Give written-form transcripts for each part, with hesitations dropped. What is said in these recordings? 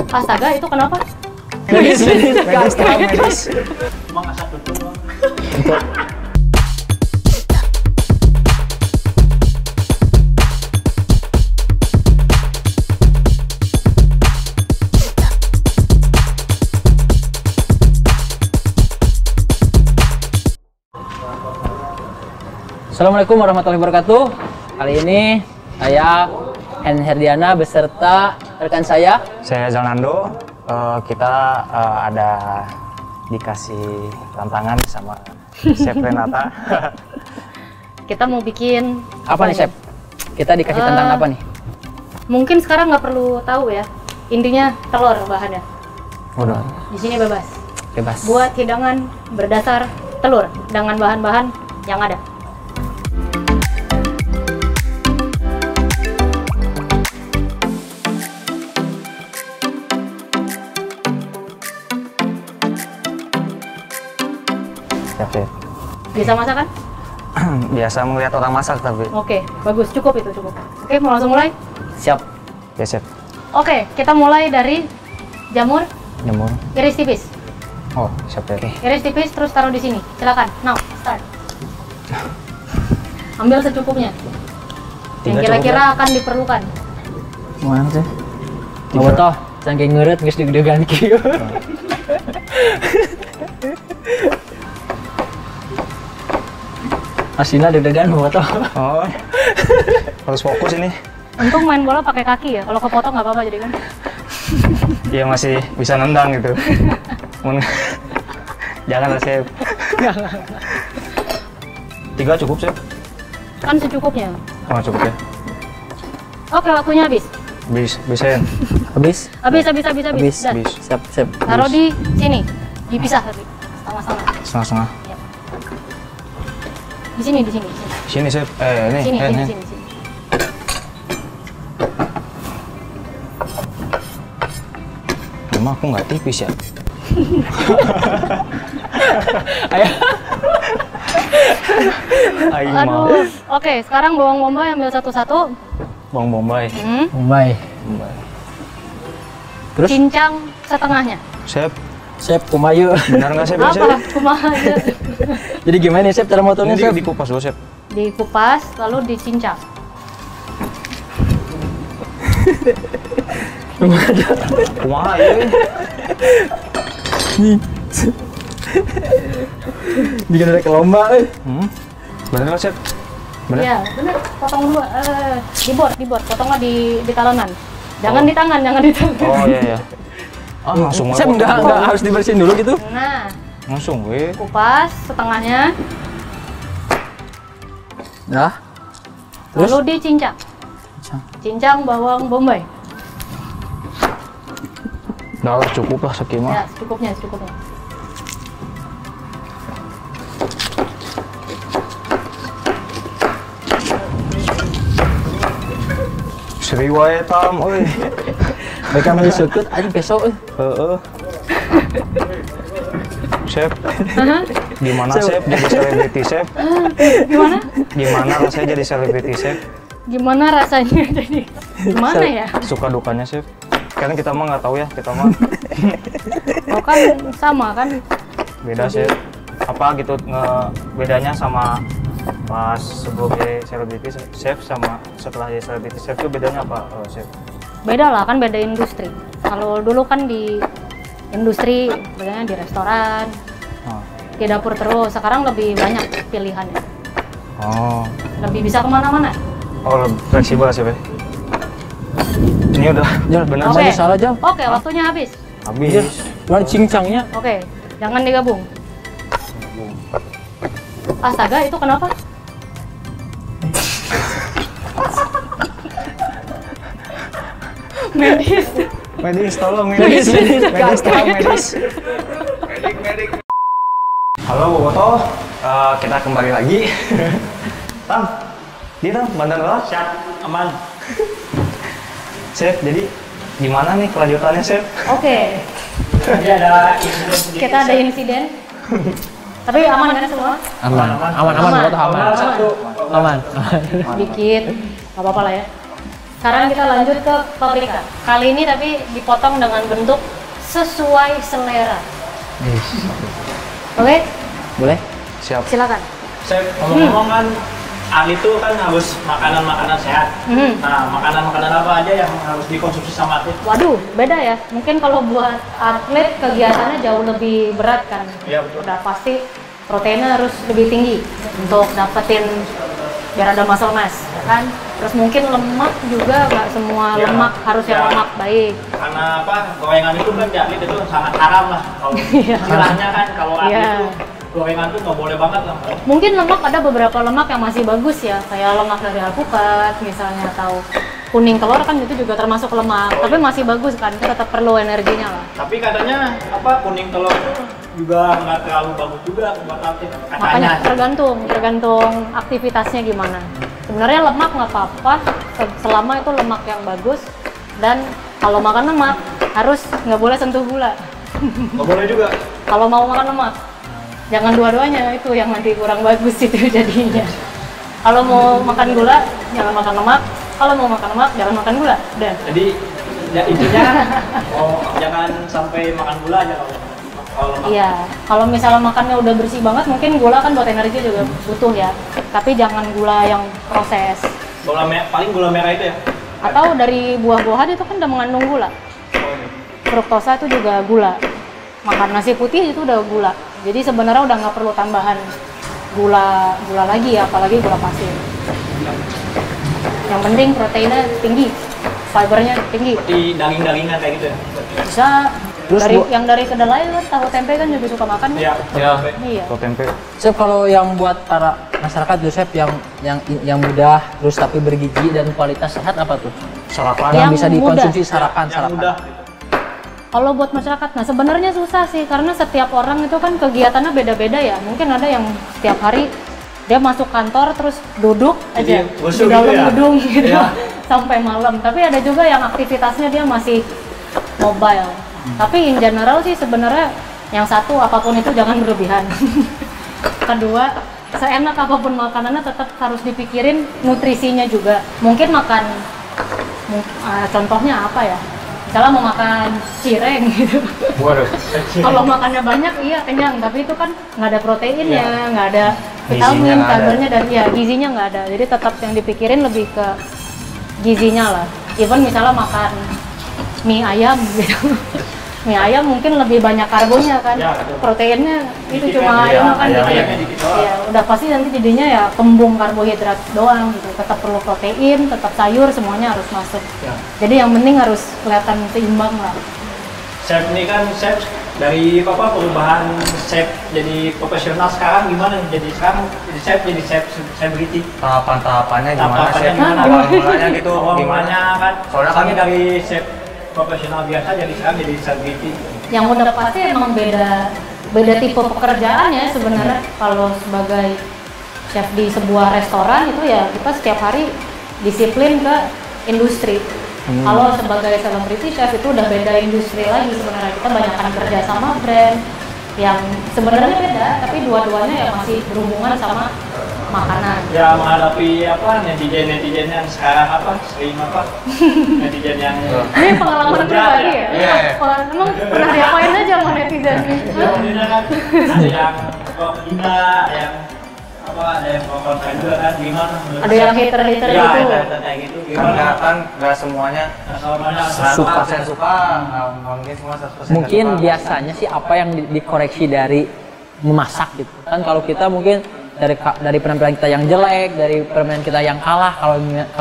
Astaga, itu kenapa? Medis. Emang asap tutup. Assalamualaikum warahmatullahi wabarakatuh. Kali ini saya Hen Herdiana beserta rekan saya Zalnando. Kita ada dikasih tantangan sama Chef Renata. Kita mau bikin apa nih, Chef? Kita dikasih tantangan apa nih? Mungkin sekarang nggak perlu tahu ya. Intinya telur bahannya. Udah. Di sini bebas. Bebas. Buat hidangan berdasar telur dengan bahan-bahan yang ada. Siap, Chef. Bisa masak kan? Biasa melihat orang masak tapi. Oke, bagus. Cukup itu, cukup. Oke, mau langsung mulai? Siap. Ya, Chef. Oke, kita mulai dari jamur Jamur. iris tipis. Oh, siap, Chef. Iris tipis terus taruh di sini. Silakan. Now, start. Ambil secukupnya. Yang kira-kira akan diperlukan. Mana sih? Mau toh, saking ngeureut geus deg-degan kieu. Asina deg-degan mau toh. Oh. Harus fokus ini. Untung main bola pakai kaki ya. Kalau kepotong nggak apa-apa jadi kan. Iya, masih bisa nendang gitu. Janganlah, Chef. 3 cukup, Chef? Kan secukupnya. Oh, cukup ya. Oke, waktunya habis. Bisa. Habis. Habis. Dah. Siap, siap. Taruh di sini. Dipisah tapi. Sama-sama. Setengah-setengah. Di sini. Sini, Chef. Ini. Sini. Emang aku nggak tipis ya? Ayo. Aduh. Oke, sekarang bawang bombay ambil satu-satu. Bawang bombay. Bombay. Terus? Cincang setengahnya. Chef, kumayu. benar nggak, Chef? Apa? Kumaha aja. Jadi gimana, Chef, cara motongnya, Chef? Dikupas dulu, Chef. Dikupas lalu dicincang. Kumaha ya? Nih. Bikin ada lomba, Bener nggak, Chef? Bener? Iya, benar. Potong dua. Di board. Potongnya di talenan. Jangan di tangan, Oh, iya. Langsung Chef, enggak harus dibersihin dulu gitu? Nah, langsung, weh. kupas setengahnya. Nah. Terus? Lalu dicincang. Cincang bawang bombay. Udah lah, cukup lah sekimah. Ya, secukupnya. Seri wae tam, euy. Mereka mau sekut aja besok. Chef. Gimana, Chef, jadi selebriti, Chef? Gimana rasanya jadi selebriti, Chef? Gimana rasanya jadi? Gimana ya? Suka dukanya, Chef? Kan kita mah nggak tahu ya, kita mah. Oh kan sama kan? Beda, Chef. Apa gitu bedanya sama pas sebelum jadi selebriti chef sama setelah jadi selebriti chef itu bedanya apa, Chef? Beda lah, kan beda industri. Kalau dulu kan di industri, bedanya di restoran, di dapur terus. Sekarang lebih banyak pilihannya. Oh. Lebih bisa kemana-mana. Oh, lebih fleksibel, Chef. Ini udah benar Oke. salah jam. Oke, waktunya habis. habis. Mana cincangnya? Oke, jangan digabung. Astaga, itu kenapa? Medis, tolong medis. Tolong medis. Halo Boboto, kita kembali lagi. Tam, dia Tam, bandan lah. Siap, aman. Chef, jadi gimana nih kelanjutannya, Chef? Oke, Jadi ada insiden sedikit. kita ada insiden. Tapi aman kan semua? Aman. Aman. Aman. Aman. Aman. Dikit, nggak apa-apa lah ya. Sekarang kita lanjut ke paprika. Kali ini tapi dipotong dengan bentuk sesuai selera. Oke? Boleh? Siap. Silakan. Chef, ngomong-ngomong kan Ali itu kan harus makanan-makanan sehat. Nah, makanan-makanan apa aja yang harus dikonsumsi sama atlet? Waduh, beda ya. Mungkin kalau buat atlet kegiatannya jauh lebih berat kan. Iya, betul. Udah pasti proteinnya harus lebih tinggi untuk dapetin biar ada muscle mass, ya kan? Terus mungkin lemak juga, nggak semua Ya, lemak harus yang ya. lemak baik. Karena apa? Gorengan itu kan di atlet itu sangat haram lah. Kalau Iya. istilahnya kan kalau atlet Iya. itu gorengan tuh nggak boleh banget lah. Mungkin lemak ada beberapa lemak yang masih bagus ya, kayak lemak dari alpukat misalnya, atau kuning telur kan itu juga termasuk lemak, tapi masih bagus kan, kita tetap perlu energinya lah. Tapi katanya apa kuning telur itu juga nggak terlalu bagus juga buat atlet. Makanya Katanya. tergantung aktivitasnya gimana. Sebenarnya lemak nggak apa-apa selama itu lemak yang bagus, dan kalau makan lemak harus nggak boleh sentuh gula. Nggak boleh juga. Kalau mau makan lemak, jangan dua-duanya, itu yang nanti kurang bagus itu jadinya. Kalau mau makan gula, jangan makan lemak. Kalau mau makan lemak, jangan makan gula. Udah. Jadi ya intinya jangan sampai makan gula aja kalau lemak. Iya, kalau misalnya makannya udah bersih banget, mungkin gula kan buat energi juga butuh ya. Tapi jangan gula yang proses. Paling gula merah itu ya. Atau dari buah-buahan itu kan udah mengandung gula. Fruktosa itu juga gula. Makan nasi putih itu udah gula. Jadi sebenarnya udah nggak perlu tambahan gula lagi ya, apalagi gula pasir. Yang penting proteinnya tinggi, fibernya tinggi. Di daging-dagingan kayak gitu ya. Bisa. Terus Yang dari kedelai kan, tahu tempe kan juga suka makan. Iya. Ya. Iya. Tahu tempe. Chef, kalau yang buat para masyarakat tuh Chef yang mudah terus tapi bergizi dan kualitas sehat apa tuh? Sarapan. Yang Yang bisa dikonsumsi mudah. sarapan. Yang mudah. Kalau buat masyarakat, nah sebenarnya susah sih karena setiap orang itu kan kegiatannya beda-beda ya. Mungkin ada yang setiap hari dia masuk kantor terus duduk aja Jadi, busuk di dalam gitu ya? gedung gitu Iya. sampai malam. Tapi ada juga yang aktivitasnya dia masih mobile. Tapi in general sih sebenarnya yang satu apapun itu jangan berlebihan. Kedua, seenak apapun makanannya tetap harus dipikirin nutrisinya juga. Mungkin makan contohnya apa ya? Misalnya mau makan cireng gitu. Waduh. Kalau makannya banyak iya kenyang, tapi itu kan nggak ada proteinnya, nggak ada Gizinya vitamin, nggak ada. fibernya, dan ya gizinya nggak ada. Jadi tetap yang dipikirin lebih ke gizinya lah. Even misalnya makan mie ayam gitu. Mie ayam mungkin lebih banyak karbonya kan, Ya, betul. proteinnya itu Dikit cuma kan, iya, makan ayamnya dikit. dikit doang. Ya udah pasti nanti jadinya ya kembung karbohidrat doang gitu. Tetap perlu protein, tetap sayur, semuanya harus masuk. Ya. Jadi yang penting harus kelihatan seimbang lah. Chef ini kan chef dari apa perubahan chef jadi profesional sekarang gimana nih? Jadi chef selebriti. Tahapan-tahapannya gimana Tahapannya sih? gimana? Awal mulanya gitu Awal gimana? mulanya kan. Soalnya kan Soalnya dari chef profesional biasa jadi sekarang jadi selebriti. Yang udah pasti emang beda tipe pekerjaan ya sebenarnya. Kalau sebagai chef di sebuah restoran itu ya kita setiap hari disiplin ke industri. Kalau sebagai selebriti chef itu udah beda industri lagi sebenarnya. Kita banyakkan kerja sama brand yang sebenarnya beda, tapi dua-duanya ya masih berhubungan sama makanan. Ya menghadapi apa netizen yang sekarang apa sering apa netizen yang Ini pengalaman pribadi ya? Iya, iya. Emang pernah diapain aja sama netizen? Intinya kan ada yang kok hina, yang apa ada yang kontra juga kan gimana? menurut Ada yang saya? hater-hater Ya, gitu. hater-hater kayak gitu Kan gimana? nggak semuanya Soalnya 100% suka, nggak mungkin semua 100% Mungkin suka. biasanya sih apa yang dikoreksi dari memasak gitu kan. Kalau kita mungkin dari penampilan kita yang jelek, dari penampilan kita yang kalah, kalau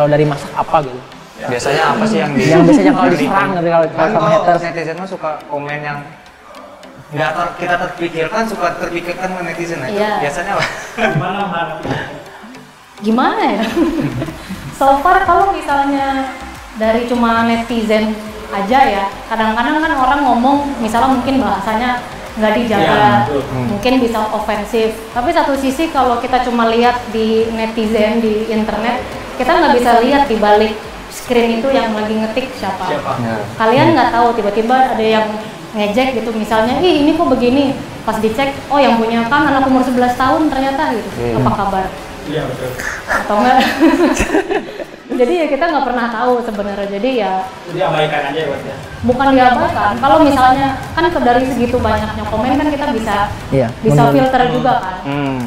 dari masak apa gitu. Biasanya apa sih yang Yang biasanya kalau diserang gitu, kalau kan sama kalau haters. netizen mah suka komen yang nggak kita terpikirkan, suka terpikirkan sama netizen aja. Iya. Biasanya apa? gimana menghadapinya? Gimana ya? So far kalau misalnya dari cuma netizen aja ya, kadang-kadang kan orang ngomong misalnya mungkin bahasanya nggak dijaga, Iya, betul. mungkin bisa ofensif. Tapi satu sisi kalau kita cuma lihat di netizen di internet, kita nggak bisa lihat di balik screen itu yang lagi ngetik siapa. Kalian nggak tahu tiba-tiba ada yang ngejek gitu, misalnya ih ini kok begini, pas dicek oh yang punya kan anak umur 11 tahun ternyata gitu. Apa kabar? Iya betul. Atau enggak Jadi ya kita nggak pernah tahu sebenarnya. Jadi abaikan aja ya buat ya. bukan diabaikan. Kalau misalnya kan dari segitu banyaknya komen kan kita bisa Iya, filter juga kan.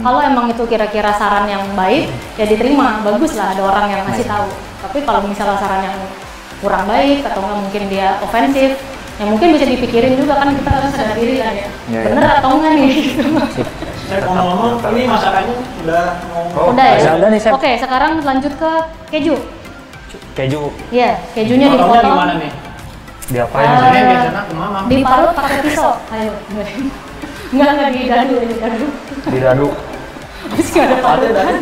Kalau emang itu kira-kira saran yang baik ya diterima, bagus lah ada orang yang ngasih tahu. Tapi kalau misalnya saran yang kurang baik atau nggak mungkin dia ofensif, ya mungkin bisa dipikirin juga kan kita harus sadar diri kan ya. Bener atau enggak nih? Saya ngomong-ngomong, ini masakannya udah mau. Udah ya. Udah nih, Chef. Oke, sekarang lanjut ke keju. Keju Iya, kejunya Potongnya dipotong. gimana nih? diapain? Ini biasanya ke mama. Diparut pakai pisau. Ayo. Enggak didadu. Didadu. Terus nggak ada parutan.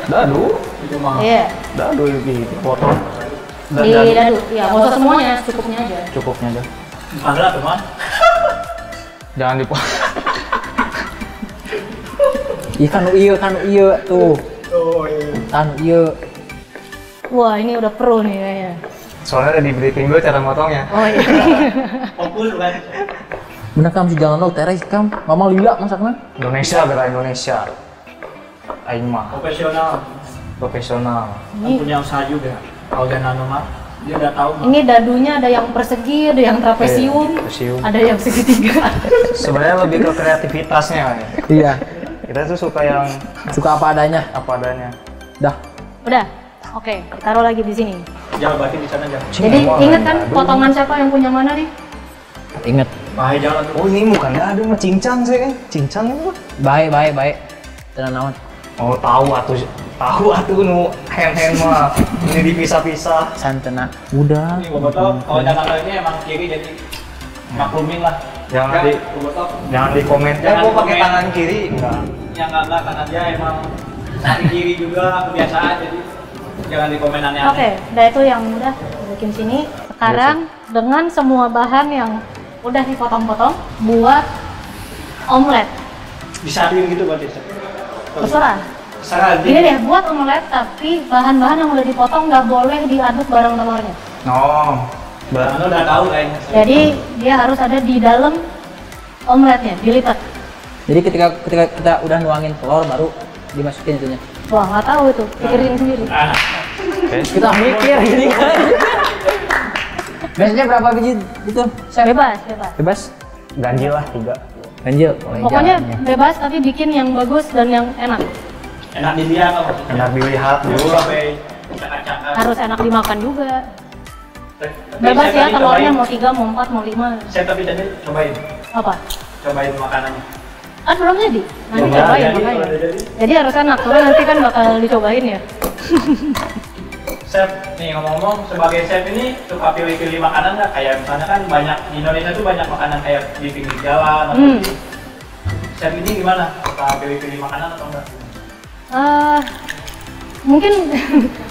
Dadu? Itu mah. Iya, Dadu gitu. Potong. didadu. Iya, nggak usah semuanya, cukupnya aja. Cukupnya aja. Padahal tuh mah. Jangan dipotong. Ikan iya tuh. Oh iya. Kan iya. Wah, ini udah pro nih kayaknya. Soalnya udah di briefing gue cara motongnya. Oh iya. Fokus kan. Bener kam si jalan lo teres kam. Mama lila masaknya. Indonesia bela Indonesia. Aing mah profesional. Kan punya usaha juga. Kalau dan anu mah dia udah tahu mah. Ini dadunya ada yang persegi, ada yang trapesium, Trapesium. ada yang segitiga. Sebenarnya lebih ke kreativitasnya kan ya. Iya. Kita tuh suka yang Suka apa adanya. apa adanya. Udah. Oke, taruh lagi di sini. Jangan berarti di sana jangan. Jadi ingat kan potongan siapa yang punya mana nih? Ingat. Bahaya jangan tuh. Oh ini bukan dadu mah cincang sih kan. Cincang itu. Baik. Tenang naon. Oh tahu atuh nu hand mah ini dipisah-pisah. Santena. Udah. Ini bobotoh kalau jangan ini emang kiri jadi maklumin lah. Jangan di bobotoh. jangan di komen. Jangan Gua pakai komen. tangan kiri enggak. Yang enggak karena dia emang di kiri juga kebiasaan jadi jangan di komen aneh-aneh. Oke, udah itu yang udah bikin sini. Sekarang dengan semua bahan yang udah dipotong-potong buat omelet. Disaduin gitu berarti. Terserah. Terserah Gini deh, buat omelet tapi bahan-bahan yang udah dipotong nggak boleh diaduk bareng telurnya. Oh. Anu udah tahu kayaknya. Jadi dia harus ada di dalam omeletnya, dilipat. Jadi ketika kita udah nuangin telur baru dimasukin itunya. Wah, nggak tahu itu, pikirin sendiri. Kita mikir ini kan. Biasanya berapa biji itu? Chef? Bebas. Ganjil lah 3. Ganjil. Pokoknya bebas tapi bikin yang bagus dan yang enak. Enak dilihat apa? Enak dilihat Dulu dulu. sampai cakak-cakak. Harus enak dimakan juga. Bebas ya, telurnya mau 3, mau 4, mau 5. Saya tapi tadi cobain Apa? makanannya. Ah, belum jadi. Nanti Belum cobain jadi, makanya. belum jadi. Jadi harus enak, soalnya nanti kan bakal dicobain ya. Chef, nih ngomong-ngomong sebagai chef ini suka pilih-pilih makanan nggak? Kayak misalnya kan banyak di Indonesia tuh banyak makanan kayak di pinggir jalan atau di chef ini gimana? Suka pilih-pilih makanan atau enggak? Mungkin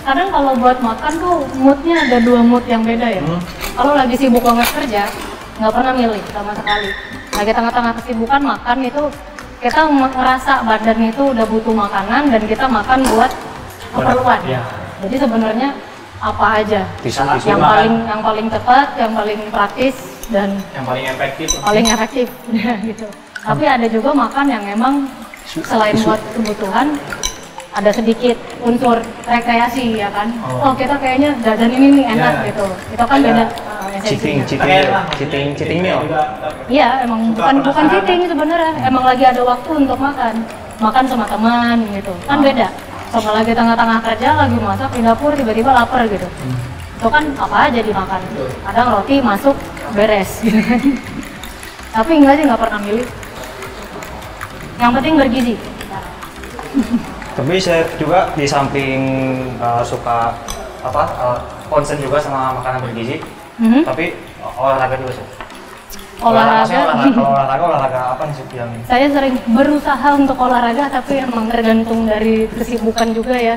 kadang kalau buat makan tuh moodnya ada 2 mood yang beda ya. Kalau lagi sibuk banget kerja, nggak pernah milih sama sekali. Lagi tengah-tengah kesibukan makan itu kita ngerasa badan itu udah butuh makanan dan kita makan buat keperluan. Iya. Jadi sebenarnya apa aja Tisu yang makan. paling tepat, yang paling praktis dan Yang paling efektif. paling efektif gitu. Tapi ada juga makan yang emang selain buat kebutuhan ada sedikit unsur rekreasi ya kan. Oh, kita kayaknya jajan ini nih enak Ya. gitu. Itu kan beda Cheating meal. Iya, emang bukan cheating sebenarnya. Emang lagi ada waktu untuk makan. Makan sama teman gitu. Kan beda. Sama lagi tengah-tengah kerja lagi masak di dapur tiba-tiba lapar gitu. Itu kan apa aja dimakan. Kadang roti masuk beres gitu kan. Tapi enggak sih, nggak pernah milih. Yang penting bergizi. Tapi saya juga di samping suka konsen juga sama makanan bergizi. Tapi olahraga juga sih. Olahraga apa nih yang Saya sering berusaha untuk olahraga tapi emang tergantung dari kesibukan juga ya.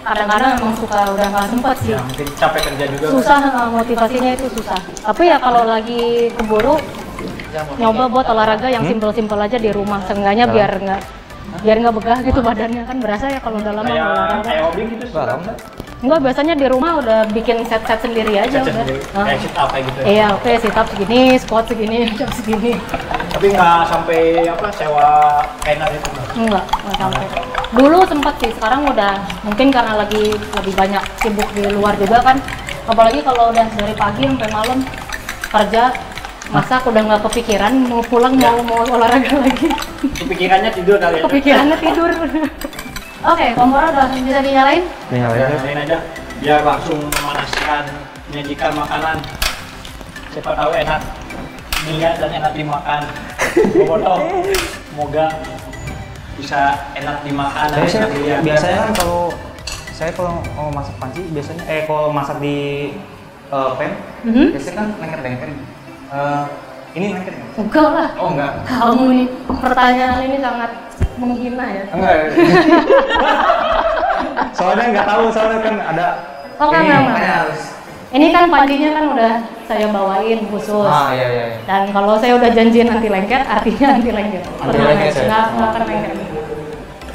Kadang-kadang emang suka udah nggak sempat sih. Ya, mungkin capek kerja juga. Susah, motivasinya itu susah. Tapi ya kalau lagi keburu nyoba buat olahraga yang simpel-simpel aja di rumah. Seenggaknya biar nggak begah gitu badannya, kan berasa ya kalau udah lama nggak olahraga. Kayak hobi gitu sih. Enggak, biasanya di rumah udah bikin set-set sendiri aja Set udah. sendiri. Kayak sit up kayak gitu ya. Iya, oke, sit up segini, squat segini, jump segini. Tapi nggak sampai apa sewa tenar itu. Enggak sampai. Dulu sempat sih, sekarang udah mungkin karena lagi lebih banyak sibuk di luar juga kan. Apalagi kalau udah dari pagi sampai malam kerja, masak udah nggak kepikiran mau pulang mau olahraga lagi. Kepikirannya tidur kali ya. Kepikirannya tidur. Oke, kompor udah bisa dinyalain? Nyalain aja. Biar langsung memanaskan, menyajikan makanan. Siapa tahu enak dilihat dan enak dimakan. Bobotoh, semoga bisa enak dimakan dan enak dilihat. Biasanya kan kalau mau masak panci biasanya kalau masak di pan biasanya kan lengket-lengket. Ini lengket nggak? Enggak lah. Oh enggak. Kamu nih, pertanyaan ini sangat menghina ya. Enggak. Soalnya nggak tahu, soalnya kan ada. Oh ini, enggak. makanya harus. Ini kan pancinya kan udah saya bawain khusus. Iya. Dan kalau saya udah janjiin anti lengket, artinya anti lengket. Anti lengket, ya? Nggak akan lengket.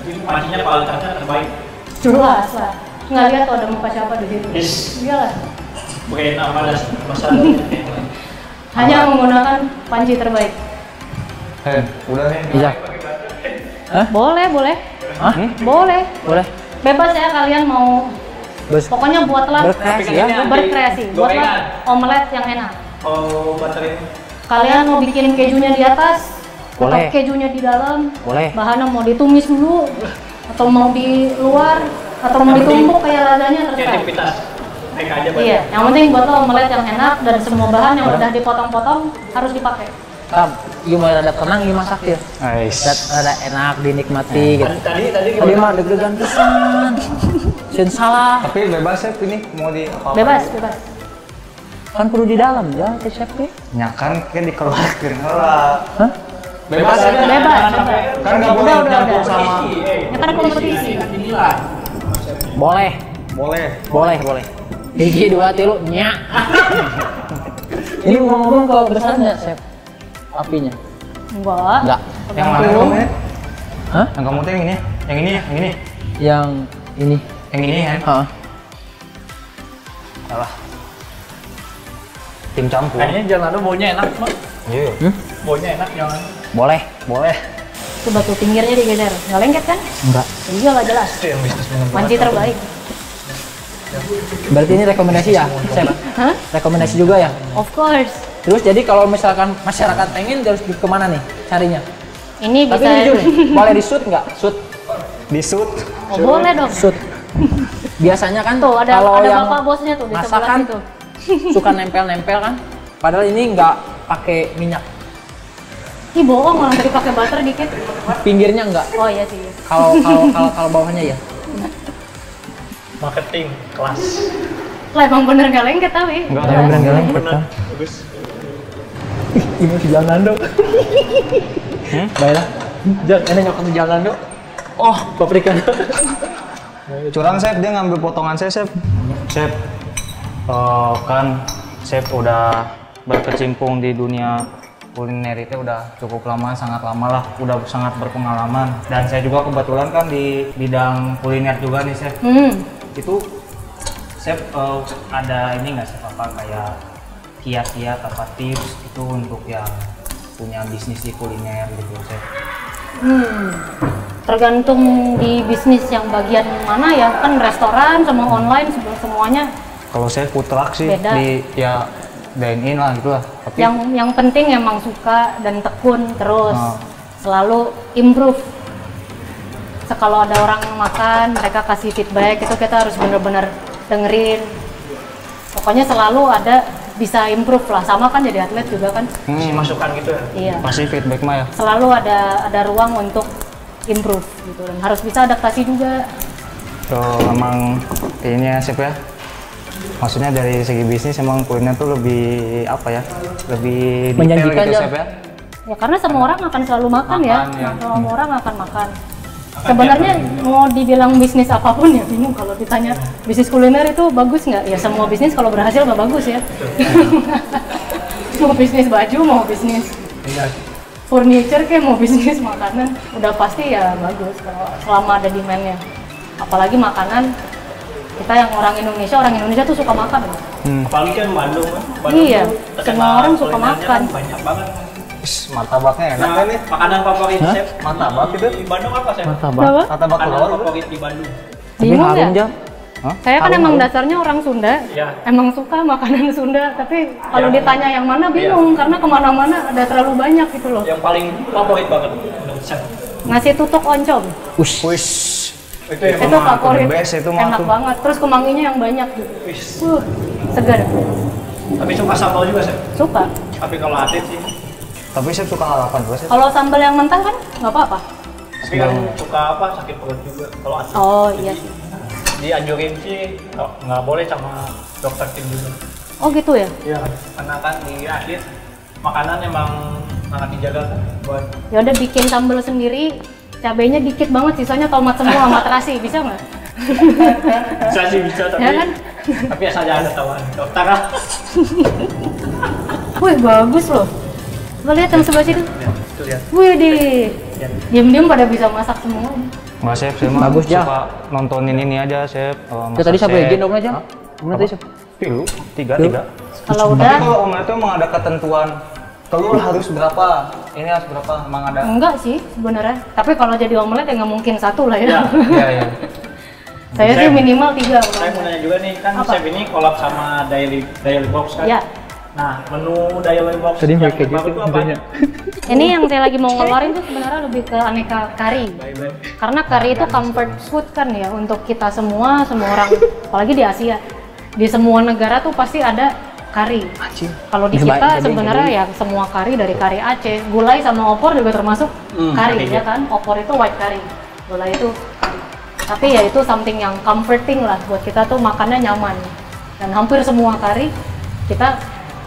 Jadi pancinya kualitasnya terbaik. Jelas lah. Nggak lihat tuh ada muka siapa di situ. Yes. Iyalah. Pakai nama dan masalah. Hanya menggunakan panci terbaik. Udah nih. Bisa. Boleh. Hah? Boleh. Boleh. Bebas ya kalian mau. Pokoknya buatlah Berkreasi ya. berkreasi. Buatlah omelet yang enak. Oh, baterai. Kalian mau bikin kejunya di atas, Boleh. atau kejunya di dalam, Boleh. bahannya mau ditumis dulu, atau mau di luar, atau mau ditumbuk kayak lasagna terserah. Kreativitas. Mereka aja Iya, yang penting buatlah omelet yang enak dan semua bahan yang udah dipotong-potong harus dipakai. Gimana rada tenang gimana masak ya? Rada enak dinikmati gitu. Tadi mah deg-degan pisan. Sin salah. Tapi bebas ya ini mau di Bebas. Kan perlu di dalam ya, chef ke. nyakan kan dikeluarkan lah. Hah? Bebas aja. Bebas. Kan nggak boleh Udah. nyampur sama. Ya kan kompetisi. Boleh. Hiji dua tilu nya. Ini ngomong-ngomong kalau besar nggak chef? Apinya? Enggak. Yang mana Tergantung. kamu? Hah? Yang kamu tuh yang ini, yang ini. Yang ini. Yang ini kan? Heeh. Salah. Tim campur. Kayaknya jangan ada baunya enak, Mak. Iya. Baunya enak jangan. Boleh. Coba tuh pinggirnya digeser. Nggak lengket kan? Enggak. Iya lah jelas. Itu yang bisnis mengembangkan. Panci terbaik. Berarti ini rekomendasi ya, chef? Hah? Rekomendasi juga ya? Of course. Terus jadi kalau misalkan masyarakat pengen harus kemana nih carinya? Ini Tapi bisa. jujur nih, boleh di shoot nggak? Shoot. Di shoot. Oh, boleh dong. Shoot. Biasanya kan Tuh ada kalau yang bapak bosnya tuh di masak sebelah kan situ. suka nempel-nempel kan. Padahal ini nggak pakai minyak. Ih bohong, malah tadi pakai butter dikit. Pinggirnya nggak. Oh iya sih. Kalau bawahnya ya. Marketing kelas. Lah emang bener nggak lengket tapi. Enggak, Jelas. Bener-bener lengket Benar. kan. Bagus. Ini si jalan dong. Baiklah. Jangan ini nyokap si jalan dong. Oh, paprika. Curang chef, dia ngambil potongan saya chef. Chef, kan chef udah berkecimpung di dunia kuliner itu udah cukup lama, sangat lama lah, udah sangat berpengalaman. Dan saya juga kebetulan kan di bidang kuliner juga nih chef. Itu chef ada ini nggak chef apa kayak kiat-kiat apa tips itu untuk yang punya bisnis di kuliner gitu chef? Tergantung di bisnis yang bagian mana ya, kan restoran sama online semuanya. Kalau saya food truck sih Beda. di ya dine in lah gitu lah. Tapi Yang penting emang suka dan tekun terus, Oh. selalu improve. Kalau ada orang makan, mereka kasih feedback itu kita harus bener-bener dengerin. Pokoknya selalu ada bisa improve lah, sama kan jadi atlet juga kan. Kasih masukan gitu ya. Iya. masih feedback mah ya. Selalu ada ruang untuk improve gitu dan harus bisa adaptasi juga. Emang ini ya chef ya. Maksudnya dari segi bisnis emang kuliner tuh lebih apa ya? Lebih detail Menjanjikan gitu ya. chef ya. Ya karena semua orang akan selalu makan ya. Makan, ya. Semua orang akan makan. Sebenarnya mau dibilang bisnis apapun ya bingung kalau ditanya bisnis kuliner itu bagus nggak? Ya semua bisnis kalau berhasil nggak bagus ya. Mau bisnis baju, mau bisnis furniture kayak mau bisnis makanan, udah pasti ya bagus kalau selama ada demand-nya. Apalagi makanan, kita yang orang Indonesia tuh suka makan. Apalagi kan Bandung kan. Iya, tuh terkenal semua orang suka kulinernya makan. kan banyak banget. Martabaknya enak kan nih? Makanan favorit chef Martabak itu? di Bandung apa chef? Martabak. Apa? Martabak Makanan telur. favorit di Bandung. Tapi Bingung harum ya? Jam. Saya kan Harum, emang harum. dasarnya orang Sunda, Iya. emang suka makanan Sunda, tapi kalau Iya. ditanya yang mana bingung, karena kemana-mana ada terlalu banyak gitu loh. Yang paling favorit banget menurut chef. Nasi tutuk oncom, Ush. Wis. Itu yang itu favorit, the best itu mah enak tuh. banget. Terus kemanginya yang banyak gitu, segar. tapi suka sambal juga chef. Suka. Tapi kalau atlet sih. Tapi saya suka harapan juga sih. Kalau sambal yang mentah kan nggak apa-apa. Tapi kan suka apa sakit perut juga kalau atlet. Oh iya. Dianjurin sih nggak boleh sama dokter tim juga. Oh gitu ya. Iya. Karena kan di atlet makanan emang sangat dijaga kan buat Ya udah bikin sambal sendiri, cabenya dikit banget, sisanya tomat semua sama terasi, bisa nggak? bisa sih bisa tapi Ya kan? tapi asal jangan ada tawaran dokter lah. Wih bagus loh. Coba lihat yang sebelah situ. Ya, itu lihat. Wih deh. Ya. Diam-diam pada bisa masak semua. Nggak chef, saya mah Bagus, Jah. suka nontonin ini aja chef. Itu tadi siapa izin dong aja? Mana tadi siapa? Pilu, tiga. Kalau Tapi udah kalau omelet itu emang ada ketentuan. Telur harus berapa? Ini harus berapa? Emang ada? enggak sih sebenarnya. Tapi kalau jadi omelet ya nggak mungkin satu lah ya. Ya. Iya, iya. Saya sih minimal 3. Saya mau nanya juga nih kan Apa? chef ini collab sama Daily Box kan. Ya. Nah menu Daily Box Tadi yang kayak terbaru gitu itu apa? idenya. Ini yang saya lagi mau ngeluarin tuh sebenarnya lebih ke aneka kari. Baik-baik. Karena kari itu comfort food kan ya untuk kita semua orang, apalagi di Asia. Di semua negara tuh pasti ada kari. Kalau di Ini kita baik, sebenarnya ya semua kari dari kari Aceh, gulai sama opor juga termasuk kari kari ya kan. Opor itu white curry, gulai itu. Tapi ya itu something yang comforting lah buat kita tuh makannya nyaman. Dan hampir semua kari kita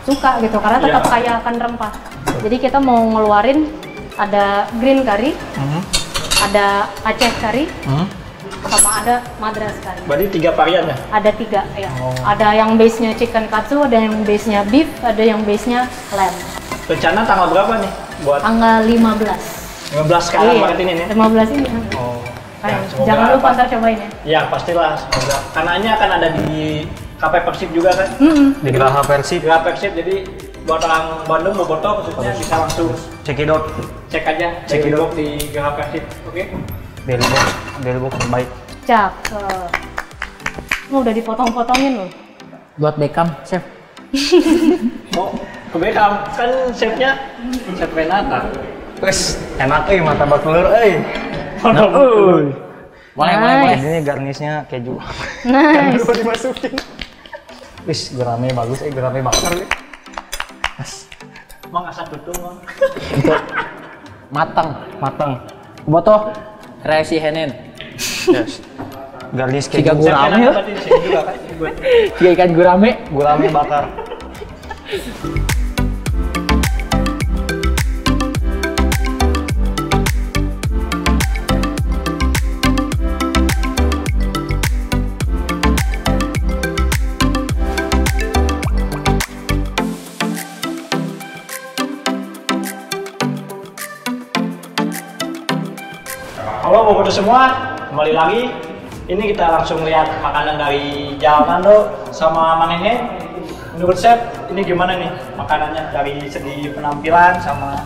suka gitu karena tetap Iya. kaya akan rempah. Jadi kita mau ngeluarin ada green curry, ada Aceh curry, sama ada Madras curry. Berarti 3 varian ya? Ada 3 ya. Ada yang base-nya chicken katsu, ada yang base-nya beef, ada yang base-nya lamb. Rencana tanggal berapa nih buat Tanggal 15. 15 sekarang Maret ini nih? 15 ini. Oh. Ayo, Ya, semoga jangan lupa apa- ntar cobain ya. Ya pastilah semoga. Karena ini akan ada di Cafe Persib juga kan? Di Geraha Persib. Di Cafe Persib jadi buat orang Bandung mau foto khususnya bisa langsung Cekidot. cek aja Cekidot. Box di Cafe Persib. Oke? Daily box terbaik. Cakep. Oh, udah dipotong-potongin loh. Buat Beckham, chef. Mau ke Beckham kan chefnya chef Renata. Wes, enak martabak telur Boleh, boleh, boleh. Nice. Ini garnisnya keju. Nice. Lupa dimasukin. Wis, gerame bagus, gerame bakar. Mang asal tutung mang. Matang. Matang. Botoh. Kreasi henen. Yes. Garnis Tiga keju. gurame ya? Tadi chef juga kan buat Tiga ikan gurame. Gurame bakar. Halo Bapak semua, kembali lagi. Ini kita langsung lihat makanan dari Jal Nando sama Mang Nene. Menurut chef, ini gimana nih makanannya dari segi penampilan sama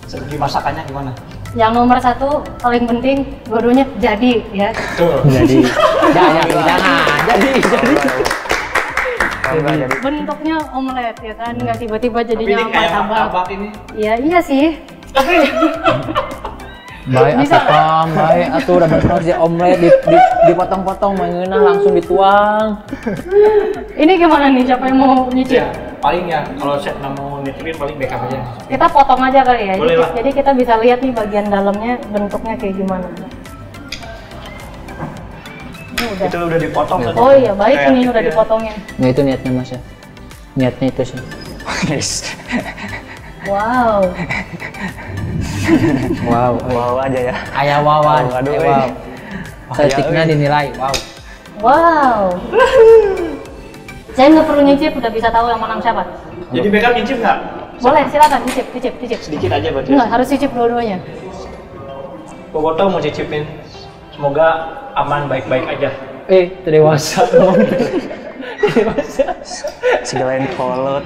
segi masakannya gimana? Yang nomor 1 paling penting dua-duanya jadi ya. Tuh. Jadi. Jangan. Jadi. Jadi Bentuknya omelet ya kan, nggak tiba-tiba Tapi jadinya ini kayak martabak. martabak ini. Iya iya sih. Tapi Baik Bisa. atuh Kam, baik atuh udah bener si omelet dipotong-potong mengeunah langsung dituang. ini gimana nih? Siapa yang mau nyicip? Ya, paling ya kalau chef nggak mau nyicipin paling backup aja. Kita potong aja kali ya. Boleh lah. Jadi kita bisa lihat nih bagian dalamnya bentuknya kayak gimana. Ini udah. Itu udah dipotong tadi. Oh iya baik Kayak ini gitu udah ya. dipotongin. Nah itu niatnya mas ya. Niatnya itu sih. Yes. Wow. Wow. Wow aja ya. Ayah wawan. Wow, aduh, Wow. Estetiknya dinilai. Wow. Wow. Saya nggak perlu nyicip, udah bisa tahu yang menang siapa. Jadi backup nyicip nggak? Boleh, silakan cicip. Sedikit aja berarti. Enggak, harus cicip dua-duanya. Boboto mau cicipin. Semoga aman baik-baik aja. Dewasa. Segalain kolot.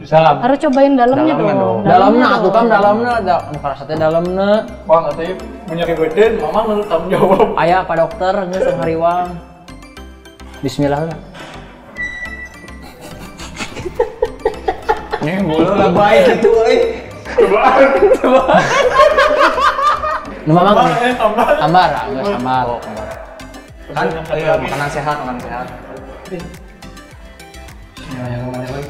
Bisa. Harus cobain dalamnya Dalamnya dong. dong. Dalamnya atuh kan dalamnya ada rasanya dalamnya. Bang, katanya punya ribetin, mama menurut tanggung jawab. Aya Pak Dokter geus tong hariwang. Bismillah lah. Ini bulu lah baik itu euy. Nu mamang Ambar. ambar, geus ambar. Kan makanan sehat, makanan sehat. Yang mana lagi?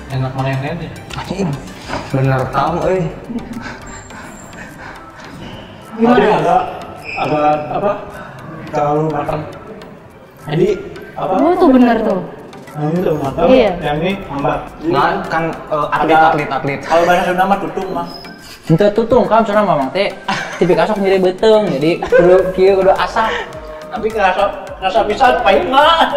Enak mana yang lain ya? Anjing. Bener tam euy. Gimana? Agak apa? Terlalu matang. Jadi apa? Oh tuh bener tuh. Nah, ini tuh matang. Iya. Yang ini ambar. Nah, kan atlet. Kalau bahasa Sunda mah tutung mah. Henteu tutung kan cenah mamang teh tipikal sok nyeri beuteung jadi kudu kieu kudu asap. Tapi rasa pisan pahit mah.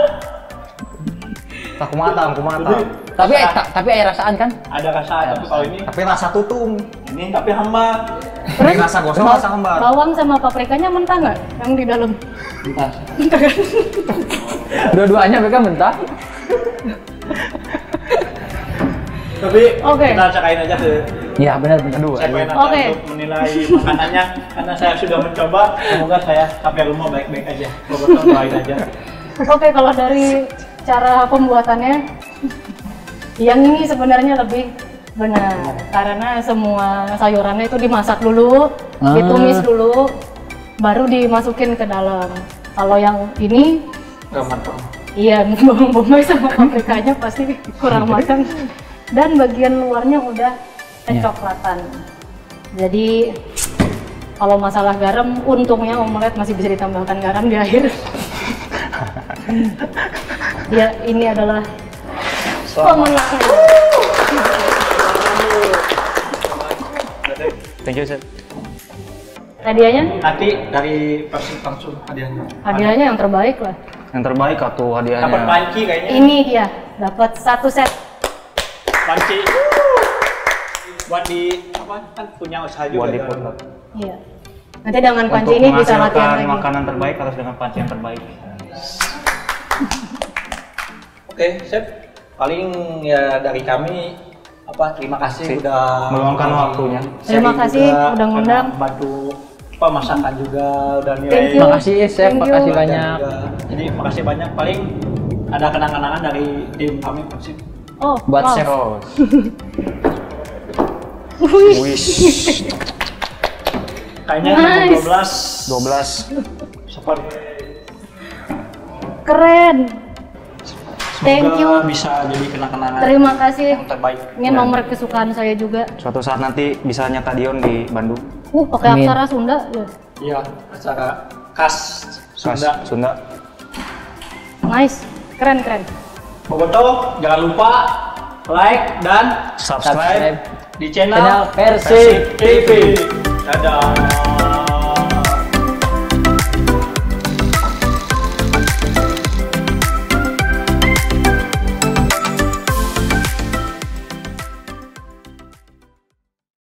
Tak kumaha. Tapi aya rasaan kan? Ada rasa, tapi kalau ini Tapi rasa tutung. ini tapi hambar. Ini rasa gosong, rasa hambar. Bawang sama paprikanya mentah nggak? Yang di dalam? Entah. Dua-duanya mereka mentah. Tapi Oke. kita cakain aja ke Iya benar-benar. Aduh, saya pengen Oke. untuk menilai makanannya karena saya sudah mencoba. Semoga saya sampai rumah baik-baik aja. Bobotoh doain aja. Oke, kalau dari cara pembuatannya, yang ini sebenarnya lebih benar karena semua sayurannya itu dimasak dulu, ditumis dulu, baru dimasukin ke dalam. Kalau yang ini, Gak matang. iya bawang bombay sama paprikanya pasti kurang matang dan bagian luarnya udah kecoklatan. Jadi kalau masalah garam, untungnya omelet masih bisa ditambahkan garam di akhir. Ya, ini adalah pemenangnya. Thank you, Chef. Hadiahnya? Nanti dari Persib langsung hadiahnya. Hadiahnya yang terbaik lah. Yang terbaik atuh hadiahnya. Dapat panci kayaknya. Ini dia, dapat 1 set. Panci. Buat di apa kan punya usaha juga. Buat di kan? food. Iya. Nanti dengan panci Untuk ini bisa latihan menghasilkan lagi. makanan terbaik harus dengan panci yang terbaik. Oke, Chef. Paling ya dari kami terima kasih udah meluangkan waktunya. Terima kasih udah ngundang. Bantu masakan juga udah nilai. Thank you. Makasih Chef, Thank you. makasih banyak. Juga. Jadi makasih banyak. Paling ada kenang-kenangan dari tim kami Persib. Oh, Buat wow. Chef. Wish. Kayaknya Nice. 12 seperti Keren. Thank you. bisa jadi kenang-kenangan Terima kasih. yang terbaik. Ini nomor kesukaan saya juga. Suatu saat nanti bisa nyata Dion di Bandung. Pakai Amin. aksara Sunda ya. Iya, acara khas Sunda. Sunda. Nice. Keren. Bobotoh, jangan lupa like dan Subscribe. di channel Persib TV. Dadah.